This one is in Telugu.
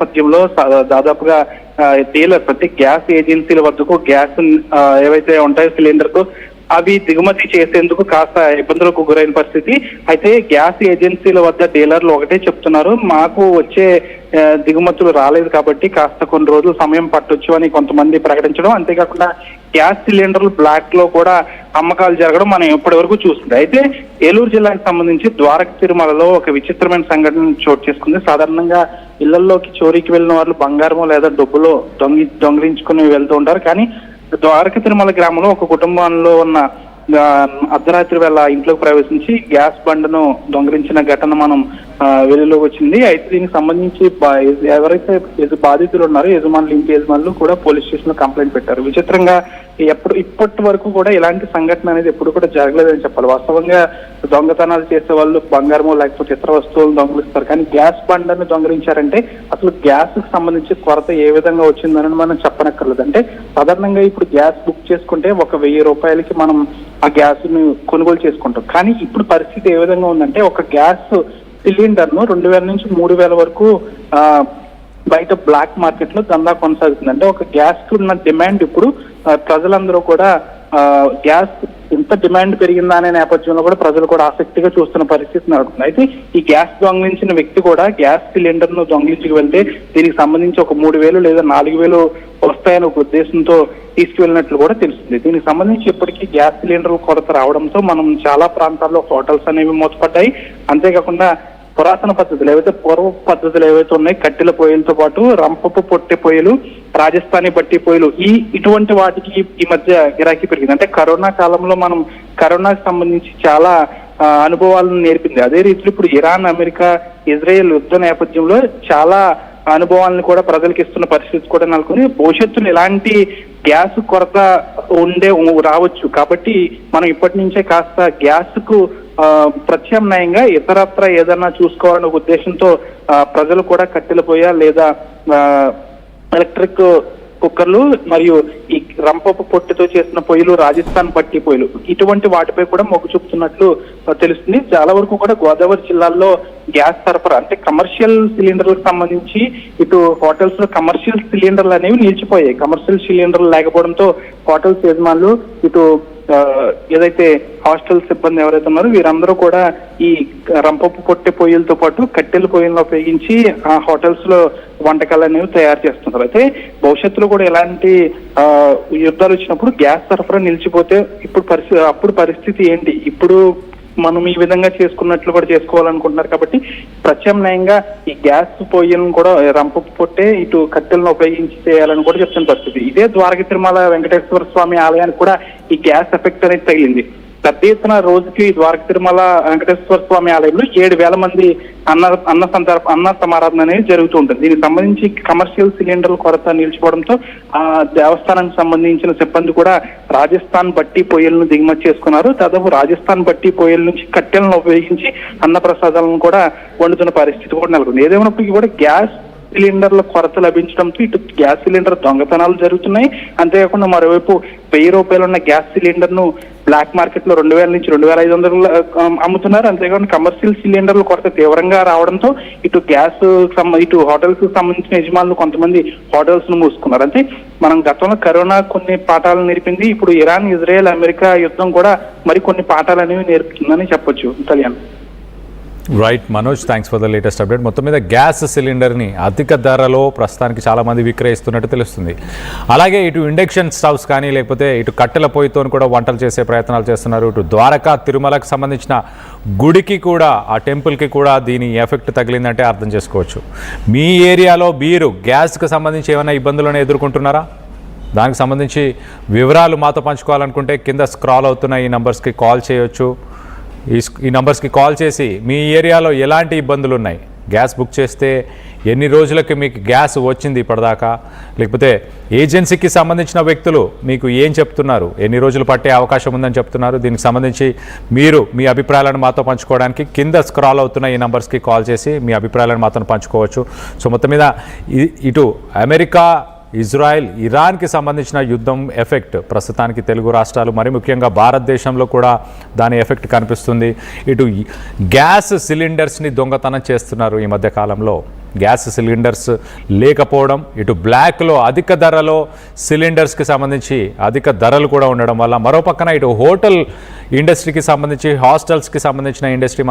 నేపథ్యంలో దాదాపుగా డీలర్స్ అంటే గ్యాస్ ఏజెన్సీల వద్దకు గ్యాస్ ఏవైతే ఉంటాయో సిలిండర్కు అవి దిగుమతి చేసేందుకు కాస్త ఇబ్బందులకు గురైన పరిస్థితి. అయితే గ్యాస్ ఏజెన్సీల వద్ద డీలర్లు ఒకటే చెప్తున్నారు, మాకు వచ్చే దిగుమతులు రాలేదు కాబట్టి కాస్త కొన్ని రోజులు సమయం పట్టొచ్చు అని కొంతమంది ప్రకటించడం, అంతేకాకుండా గ్యాస్ సిలిండర్లు బ్లాక్ లో కూడా అమ్మకాలు జరగడం మనం ఇప్పటి వరకు చూస్తుంది. అయితే ఏలూరు జిల్లాకు సంబంధించి ద్వారక తిరుమలలో ఒక విచిత్రమైన సంఘటన చోటు చేసుకుంది. సాధారణంగా ఇళ్లలోకి చోరీకి వెళ్ళిన వాళ్ళు బంగారమో లేదా డబ్బులో దొంగిలించుకుని వెళ్తూ ఉంటారు. కానీ ద్వారక తిరుమల గ్రామంలో ఒక కుటుంబంలో ఉన్న అర్ధరాత్రి వేళ ఇంట్లోకి ప్రవేశించి గ్యాస్ బండను దొంగిలించిన ఘటన మనం వెలుగులోకి వచ్చింది. అయితే దీనికి సంబంధించి ఎవరైతే బాధితులు ఉన్నారో యజమానులు, ఇంటి యజమానులు కూడా పోలీస్ స్టేషన్ లో కంప్లైంట్ పెట్టారు. విచిత్రంగా ఇప్పటి వరకు కూడా ఇలాంటి సంఘటన అనేది ఎప్పుడు కూడా జరగలేదని చెప్పాలి. వాస్తవంగా దొంగతనాలు చేసే వాళ్ళు బంగారమో లేకపోతే ఇతర వస్తువులు దొంగిలిస్తారు, కానీ గ్యాస్ బండను దొంగిలించారంటే అసలు గ్యాస్ కు సంబంధించి కొరత ఏ విధంగా వచ్చిందని మనం చెప్పనక్కర్లేదు. అంటే సాధారణంగా ఇప్పుడు గ్యాస్ బుక్ చేసుకుంటే ఒక 1000 రూపాయలకి మనం ఆ గ్యాస్ ను కొనుగోలు చేసుకుంటాం. కానీ ఇప్పుడు పరిస్థితి ఏ విధంగా ఉందంటే ఒక గ్యాస్ సిలిండర్ ను 2000 నుంచి 3000 వరకు బయట బ్లాక్ మార్కెట్ లో దందా కొనసాగుతుంది. అంటే ఒక గ్యాస్ కు ఉన్న డిమాండ్ ఇప్పుడు ప్రజలందరూ కూడా గ్యాస్ ఎంత డిమాండ్ పెరిగిందా అనే నేపథ్యంలో కూడా ప్రజలు కూడా ఆసక్తిగా చూస్తున్న పరిస్థితి నడుస్తుంది. అయితే ఈ గ్యాస్ దొంగిలించిన వ్యక్తి కూడా గ్యాస్ సిలిండర్ ను దొంగిలించుకు వెళ్తే దీనికి సంబంధించి ఒక 3000 లేదా 4000 వస్తాయని ఒక ఉద్దేశంతో తీసుకువెళ్ళినట్లు కూడా తెలుస్తుంది. దీనికి సంబంధించి ఇప్పటికీ గ్యాస్ సిలిండర్ కొరత రావడంతో మనం చాలా ప్రాంతాల్లో హోటల్స్ అనేవి మూతపడ్డాయి. అంతేకాకుండా పురాతన పద్ధతులు ఏవైతే పూర్వ పద్ధతులు ఏవైతే ఉన్నాయి, కట్టెల పొయ్యిలతో పాటు రంపపు పొట్టె పొయ్యిలు, రాజస్థానీ బట్టి పొయ్యిలు, ఇటువంటి వాటికి ఈ మధ్య గిరాకీ పెరిగింది. అంటే కరోనా కాలంలో మనం కరోనాకి సంబంధించి చాలా అనుభవాలను నేర్పింది. అదే రీతిలో ఇప్పుడు ఇరాన్, అమెరికా, ఇజ్రాయెల్ యుద్ధ నేపథ్యంలో చాలా అనుభవాలను కూడా ప్రజలకు ఇస్తున్న పరిస్థితి కూడా నెలకొని భవిష్యత్తులో ఇలాంటి గ్యాస్ కొరత రావచ్చు. కాబట్టి మనం ఇప్పటి నుంచే కాస్త గ్యాస్ కు ప్రత్యామ్నాయంగా ఇతరత్ర ఏదన్నా చూసుకోవాలనే ఉద్దేశంతో ప్రజలు కూడా కట్టెల పొయ్య లేదా ఎలక్ట్రిక్ కుక్కర్లు మరియు ఈ రంపపు పొట్టుతో చేసిన పొయ్యిలు, రాజస్థాన్ పట్టి పొయ్యిలు, ఇటువంటి వాటిపై కూడా మొగ్గు చూపుతున్నట్లు తెలుస్తుంది. చాలా వరకు కూడా గోదావరి జిల్లాల్లో గ్యాస్ సరఫరా అంటే కమర్షియల్ సిలిండర్లకు సంబంధించి ఇటు హోటల్స్ లో కమర్షియల్ సిలిండర్లు అనేవి నిలిచిపోయాయి. కమర్షియల్ సిలిండర్లు లేకపోవడంతో హోటల్స్ యజమానులు, ఇటు ఏదైతే హాస్టల్ సిబ్బంది ఎవరైతే ఉన్నారో వీరందరూ కూడా ఈ రంపపు పొట్టె పొయ్యిలతో పాటు కట్టెల పొయ్యిలను ఉపయోగించి ఆ హోటల్స్ లో వంటకాలు అనేవి తయారు చేస్తున్నారు. అయితే భవిష్యత్తులో కూడా ఎలాంటి యుద్ధాలు వచ్చినప్పుడు గ్యాస్ సరఫరా నిలిచిపోతే అప్పుడు పరిస్థితి ఏంటి? ఇప్పుడు మనం ఈ విధంగా చేసుకున్నట్లు కూడా చేసుకోవాలనుకుంటున్నారు. కాబట్టి ప్రత్యామ్నాయంగా ఈ గ్యాస్ పొయ్యిలను కూడా రంపపు పొట్టే ఇటు కట్టెలను ఉపయోగించి చేయాలని కూడా చెప్తున్న పరిస్థితి. ఇదే ద్వారక తిరుమల వెంకటేశ్వర స్వామి ఆలయానికి కూడా ఈ గ్యాస్ ఎఫెక్ట్ అనేది తగిలింది. పెద్ద ఎత్తున రోజుకి ద్వారక తిరుమల వెంకటేశ్వర స్వామి ఆలయంలో 7000 మంది అన్న సమారాధన అనేది జరుగుతూ ఉంటుంది. దీనికి సంబంధించి కమర్షియల్ సిలిండర్ల కొరత నిలిచిపోవడంతో ఆ దేవస్థానానికి సంబంధించిన సిబ్బంది కూడా రాజస్థాన్ బట్టి పొయ్యిలను దిగుమతి చేసుకున్నారు. దాదాపు రాజస్థాన్ బట్టి పొయ్యిల నుంచి కట్టెలను ఉపయోగించి అన్న ప్రసాదాలను కూడా వండుతున్న పరిస్థితి కూడా నెలకొంది. ఏదేమైనప్పటికీ కూడా గ్యాస్ సిలిండర్ల కొరత లభించడంతో ఇటు గ్యాస్ సిలిండర్ దొంగతనాలు జరుగుతున్నాయి. అంతేకాకుండా మరోవైపు 1000 రూపాయలు ఉన్న గ్యాస్ సిలిండర్ ను బ్లాక్ మార్కెట్ లో 2000 నుంచి 2500 అమ్ముతున్నారు. అంతేకాకుండా కమర్షియల్ సిలిండర్ల కొరత తీవ్రంగా రావడంతో ఇటు హోటల్స్ కు సంబంధించిన యజమానులు కొంతమంది హోటల్స్ ను మూసుకున్నారు. అంటే మనం గతంలో కరోనా కొన్ని పాఠాలు నేర్పింది, ఇప్పుడు ఇరాన్, ఇజ్రాయెల్, అమెరికా యుద్ధం కూడా మరికొన్ని పాఠాలు అనేవి నేర్పుతుందని చెప్పొచ్చు. Kalyan. Right Manoj, thanks for the latest update. మొత్తం మీద గ్యాస్ సిలిండర్ని అధిక ధరలో ప్రస్తుతానికి చాలామంది విక్రయిస్తున్నట్టు తెలుస్తుంది. అలాగే ఇటు ఇండక్షన్ స్టవ్స్ కానీ లేకపోతే ఇటు కట్టెల పొయ్యితో కూడా వంటలు చేసే ప్రయత్నాలు చేస్తున్నారు. ఇటు ద్వారకా తిరుమలకు సంబంధించిన గుడికి కూడా, ఆ టెంపుల్కి కూడా దీని ఎఫెక్ట్ తగిలిందంటే అర్థం చేసుకోవచ్చు. మీ ఏరియాలో మీరు గ్యాస్కి సంబంధించి ఏమైనా ఇబ్బందులను ఎదుర్కొంటున్నారా? దానికి సంబంధించి వివరాలు మాతో పంచుకోవాలనుకుంటే కింద స్క్రాల్ అవుతున్న ఈ నంబర్స్కి కాల్ చేయొచ్చు. ఈ నంబర్స్కి కాల్ చేసి మీ ఏరియాలో ఎలాంటి ఇబ్బందులు ఉన్నాయి, గ్యాస్ బుక్ చేస్తే ఎన్ని రోజులకి మీకు గ్యాస్ వచ్చింది ఇప్పటిదాకా, లేకపోతే ఏజెన్సీకి సంబంధించిన వ్యక్తులు మీకు ఏం చెప్తున్నారు, ఎన్ని రోజులు పట్టే అవకాశం ఉందని చెప్తున్నారు, దీనికి సంబంధించి మీరు మీ అభిప్రాయాలను మాతో పంచుకోవడానికి కింద స్క్రాల్ అవుతున్న ఈ నంబర్స్కి కాల్ చేసి మీ అభిప్రాయాలను మాతో పంచుకోవచ్చు. సో మొత్తం మీద ఇటు అమెరికా, ఇజ్రాయెల్, ఇరాన్కి సంబంధించిన యుద్ధం ఎఫెక్ట్ ప్రస్తుతానికి తెలుగు రాష్ట్రాలు మరి ముఖ్యంగా భారతదేశంలో కూడా దాని ఎఫెక్ట్ కనిపిస్తుంది. ఇటు గ్యాస్ సిలిండర్స్ని దొంగతనం చేస్తున్నారు ఈ మధ్య కాలంలో. గ్యాస్ సిలిండర్స్ లేకపోవడం, ఇటు బ్లాక్లో అధిక ధరలో సిలిండర్స్కి సంబంధించి అధిక ధరలు కూడా ఉండడం వల్ల, మరో పక్కన ఇటు హోటల్ ఇండస్ట్రీకి సంబంధించి హాస్టల్స్కి సంబంధించిన ఇండస్ట్రీ